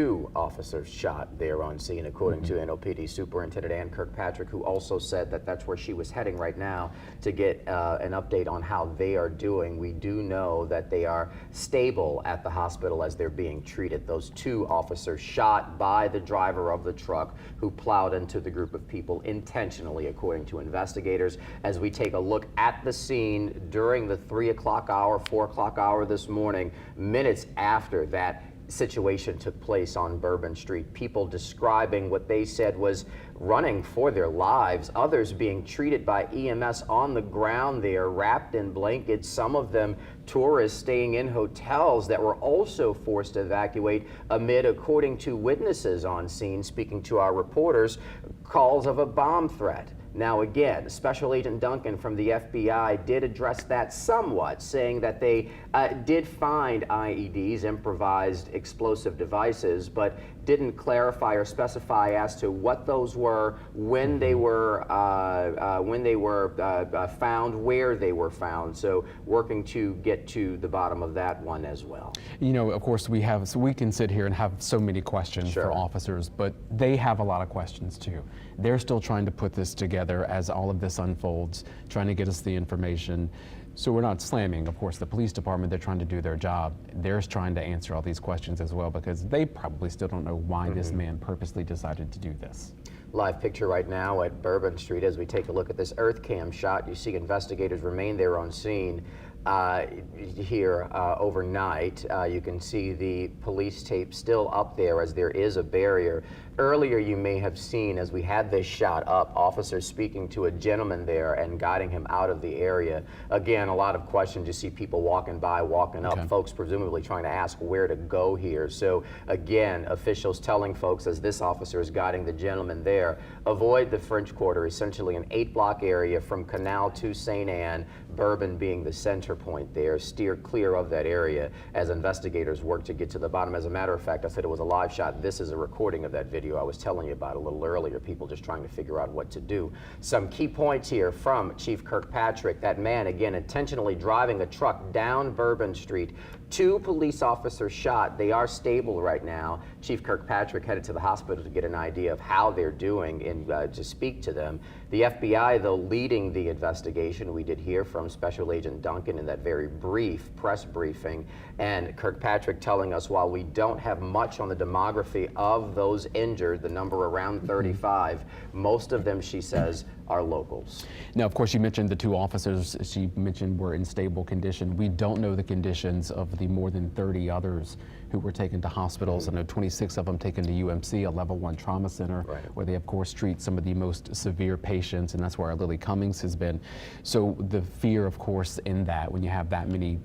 Two officers shot there on scene, according to NOPD Superintendent Ann Kirkpatrick, who also said that that's where she was heading right now to get an update on how they are doing. We do know that they are stable at the hospital as they're being treated. Those two officers shot by the driver of the truck who plowed into the group of people intentionally, according to investigators. As we take a look at the scene during the 3 o'clock hour, 4 o'clock hour this morning, minutes after that situation took place on Bourbon Street. People describing what they said was running for their lives, others being treated by EMS on the ground there, wrapped in blankets, some of them tourists staying in hotels that were also forced to evacuate amid, according to witnesses on scene, speaking to our reporters, calls of a bomb threat. Now again, Special Agent Duncan from the FBI did address that somewhat, saying that they did find IEDs, improvised explosive devices, but didn't clarify or specify as to what those were, when they were found, where they were found. So working to get to the bottom of that one as well. You know, of course, we can sit here and have so many questions for officers, but they have a lot of questions too. They're still trying to put this together as all of this unfolds, trying to get us the information. So we're not slamming, of course, the police department. They're trying to do their job. They're trying to answer all these questions as well, because they probably still don't know why this man purposely decided to do this. Live picture right now at Bourbon Street as we take a look at this earth cam shot. You see investigators remain there on scene here overnight. You can see the police tape still up there as there is a barrier. Earlier you may have seen, as we had this shot up, officers speaking to a gentleman there and guiding him out of the area. Again, a lot of questions. You see people walking by, walking up, folks presumably trying to ask where to go here. So again, officials telling folks, as this officer is guiding the gentleman there, avoid the French Quarter, essentially an 8-block area from Canal to St. Anne, Bourbon being the center point there. Steer clear of that area as investigators work to get to the bottom. As a matter of fact, I said it was a live shot. This is a recording of that video I was telling you about a little earlier, people just trying to figure out what to do. Some key points here from Chief Kirkpatrick. That man, again, intentionally driving a truck down Bourbon Street. 2 police officers shot. They are stable right now. Chief Kirkpatrick headed to the hospital to get an idea of how they're doing and to speak to them. The FBI, though, leading the investigation. We did hear from Special Agent Duncan in that very brief press briefing, and Kirkpatrick telling us while we don't have much on the demography of those injured, the number around 35, most of them, she says, are locals. Now, of course, you mentioned the 2 officers she mentioned were in stable condition. We don't know the conditions of the more than 30 others who were taken to hospitals. I know 26 of them taken to UMC, a level 1 trauma center, where they, of course, treat some of the most severe patients, and that's where our Lily Cummings has been. So the fear, of course, in that, when you have that many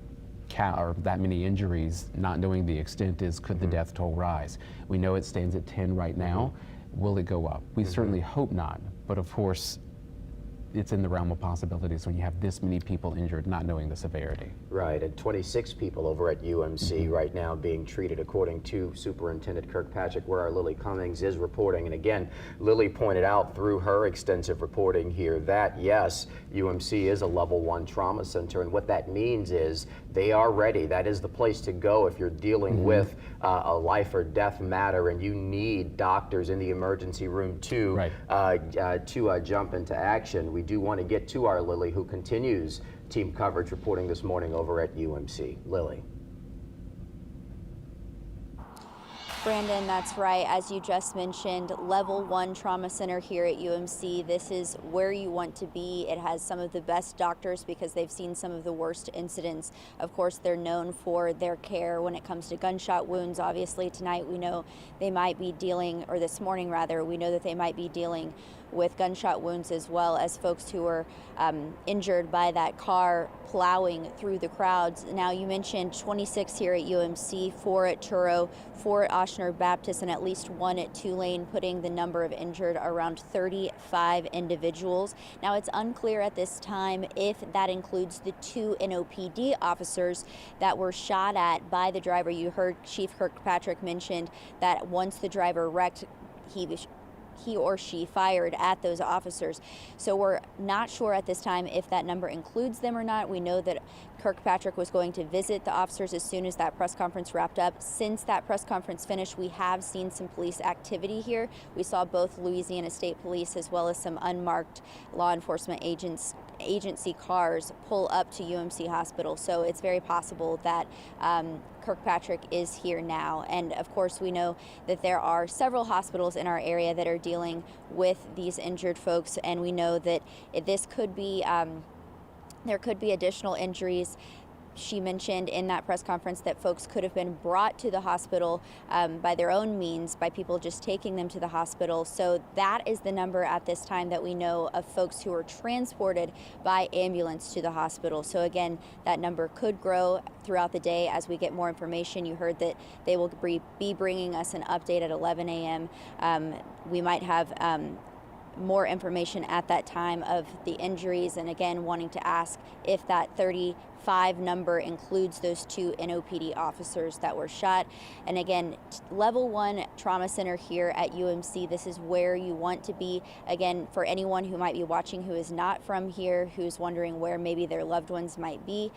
injuries, not knowing the extent, is could the death toll rise? We know it stands at 10 right now. Will it go up? We certainly hope not, but of course, it's in the realm of possibilities when you have this many people injured, not knowing the severity. Right, and 26 people over at UMC right now being treated, according to Superintendent Kirkpatrick, where our Lily Cummings is reporting. And again, Lily pointed out through her extensive reporting here that, yes, UMC is a level 1 trauma center, and what that means is they are ready. That is the place to go if you're dealing with a life or death matter and you need doctors in the emergency room to jump into action. We do want to get to our Lily, who continues team coverage reporting this morning over at UMC. Lily. Brandon, that's right. As you just mentioned, level 1 trauma center here at UMC. This is where you want to be. It has some of the best doctors because they've seen some of the worst incidents. Of course, they're known for their care when it comes to gunshot wounds. Obviously, tonight we know they might be dealing, or this morning rather, we know that they might be dealing with gunshot wounds as well as folks who were injured by that car plowing through the crowds. Now, you mentioned 26 here at UMC, 4 at Truro, 4 at Ochsner Baptist, and at least 1 at Tulane, putting the number of injured around 35 individuals. Now, it's unclear at this time if that includes the 2 NOPD officers that were shot at by the driver. You heard Chief Kirkpatrick mentioned that once the driver wrecked, he he or she fired at those officers. So we're not sure at this time if that number includes them or not. We know that Kirkpatrick was going to visit the officers as soon as that press conference wrapped up. Since that press conference finished, we have seen some police activity here. We saw both Louisiana State Police as well as some unmarked law enforcement agency cars pull up to UMC Hospital. So it's very possible that Kirkpatrick is here now. And of course, we know that there are several hospitals in our area that are dealing with these injured folks, and we know that this could be there could be additional injuries. She mentioned in that press conference that folks could have been brought to the hospital by their own means, by people just taking them to the hospital. So that is the number at this time that we know of folks who were transported by ambulance to the hospital. So again, that number could grow throughout the day as we get more information. You heard that they will be bringing us an update at 11 a.m. We might have more information at that time of the injuries, and again wanting to ask if that 35 number includes those 2 NOPD officers that were shot. And again, level 1 trauma center here at UMC, this is where you want to be. Again, for anyone who might be watching who is not from here, who's wondering where maybe their loved ones might be,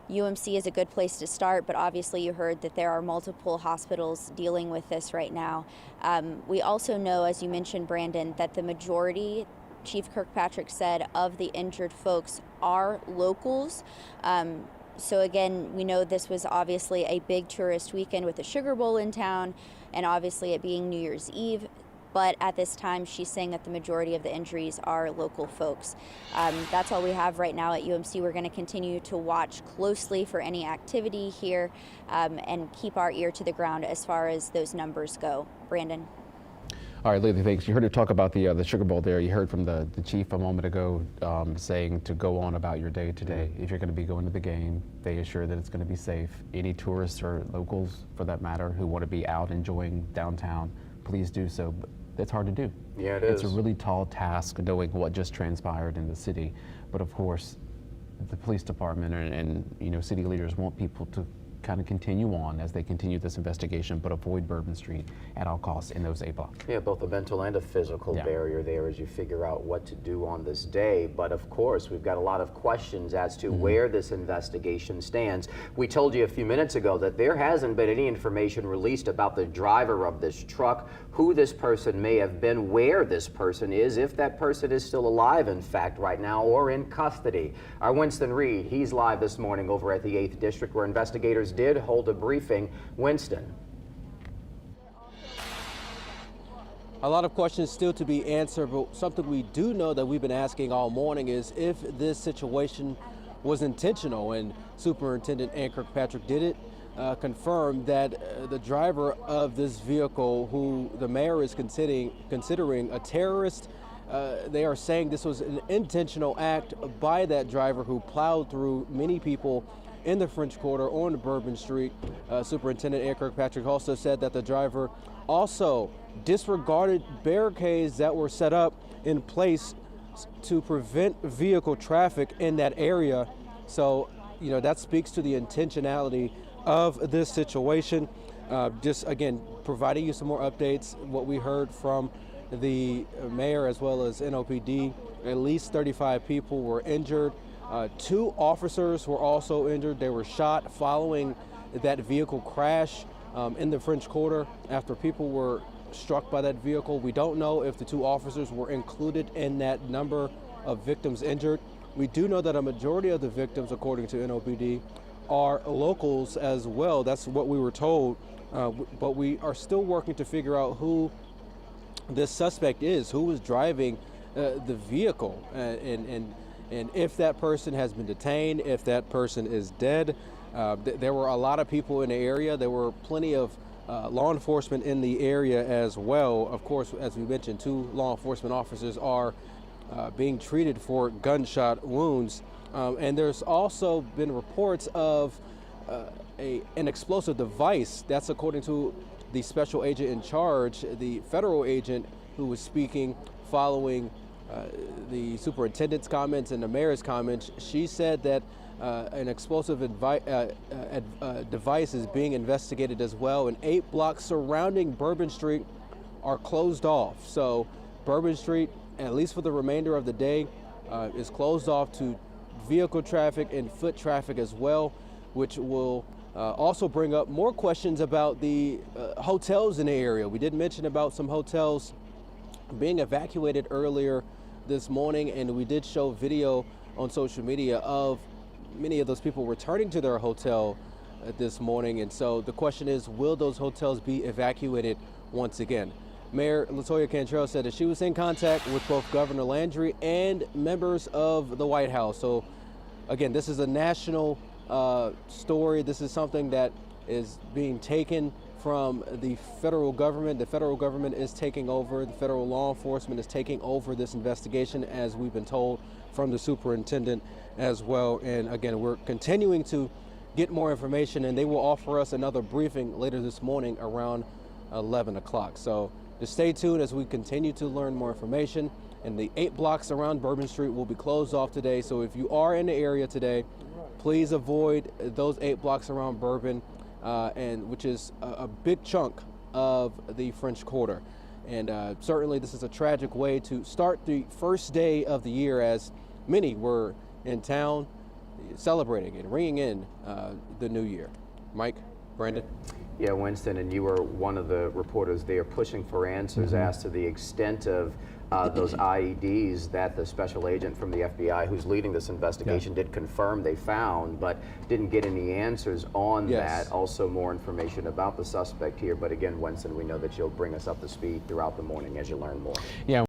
UMC is a good place to start, but obviously you heard that there are multiple hospitals dealing with this right now. We also know, as you mentioned, Brandon, that the majority, Chief Kirkpatrick said, of the injured folks are locals. So again, we know this was obviously a big tourist weekend with the Sugar Bowl in town, and obviously it being New Year's Eve. But at this time, she's saying that the majority of the injuries are local folks. That's all we have right now at UMC. We're going to continue to watch closely for any activity here and keep our ear to the ground as far as those numbers go. Brandon. All right, Lily, thanks. You heard her talk about the Sugar Bowl there. You heard from the chief a moment ago saying to go on about your day today. If you're going to be going to the game, they assure that it's going to be safe. Any tourists or locals, for that matter, who want to be out enjoying downtown, please do so. But that's hard to do. Yeah, it is. It's a really tall task knowing what just transpired in the city. But of course, the police department and city leaders want people to kind of continue on as they continue this investigation, but avoid Bourbon Street at all costs in those A blocks. Yeah, both a mental and a physical barrier there as you figure out what to do on this day. But of course, we've got a lot of questions as to where this investigation stands. We told you a few minutes ago that there hasn't been any information released about the driver of this truck, who this person may have been, where this person is, if that person is still alive, in fact, right now, or in custody. Our Winston Reed, he's live this morning over at the 8th District, where investigators did hold a briefing. Winston. A lot of questions still to be answered, but something we do know that we've been asking all morning is if this situation was intentional, and Superintendent Ann Kirkpatrick did it. Confirmed that the driver of this vehicle, who the mayor is considering a terrorist, they are saying this was an intentional act by that driver who plowed through many people in the French Quarter on Bourbon Street. Superintendent Ann Kirkpatrick also said that the driver also disregarded barricades that were set up in place to prevent vehicle traffic in that area. So, that speaks to the intentionality of this situation. Just again, providing you some more updates, what we heard from the mayor as well as NOPD, at least 35 people were injured. 2 officers were also injured. They were shot following that vehicle crash in the French Quarter after people were struck by that vehicle. We don't know if the 2 officers were included in that number of victims injured. We do know that a majority of the victims, according to NOPD, are locals as well. That's what we were told, but we are still working to figure out who this suspect is, who was driving the vehicle, and if that person has been detained, if that person is dead. There were a lot of people in the area. There were plenty of law enforcement in the area as well. Of course, as we mentioned, 2 law enforcement officers are being treated for gunshot wounds. And there's also been reports of an explosive device. That's according to the special agent in charge, the federal agent who was speaking following the superintendent's comments and the mayor's comments. She said that an explosive device is being investigated as well. And 8 blocks surrounding Bourbon Street are closed off. So Bourbon Street, at least for the remainder of the day, is closed off to vehicle traffic and foot traffic as well, which will also bring up more questions about the hotels in the area. We did mention about some hotels being evacuated earlier this morning, and we did show video on social media of many of those people returning to their hotel this morning. And so the question is, will those hotels be evacuated once again? Mayor LaToya Cantrell said that she was in contact with both Governor Landry and members of the White House. So again, this is a national story. This is something that is being taken from the federal government. The federal government is taking over. The federal law enforcement is taking over this investigation, as we've been told from the superintendent as well. And again, we're continuing to get more information, and they will offer us another briefing later this morning around 11 o'clock. So just stay tuned as we continue to learn more information. And the 8 blocks around Bourbon Street will be closed off today. So if you are in the area today, please avoid those 8 blocks around Bourbon, and which is a big chunk of the French Quarter. And certainly this is a tragic way to start the first day of the year, as many were in town celebrating and ringing in the new year. Mike, Brandon. Yeah, Winston, and you were one of the reporters there pushing for answers as to the extent of those IEDs that the special agent from the FBI who's leading this investigation did confirm they found, but didn't get any answers on that. Also more information about the suspect here. But again, Winston, we know that you'll bring us up to speed throughout the morning as you learn more. Yeah.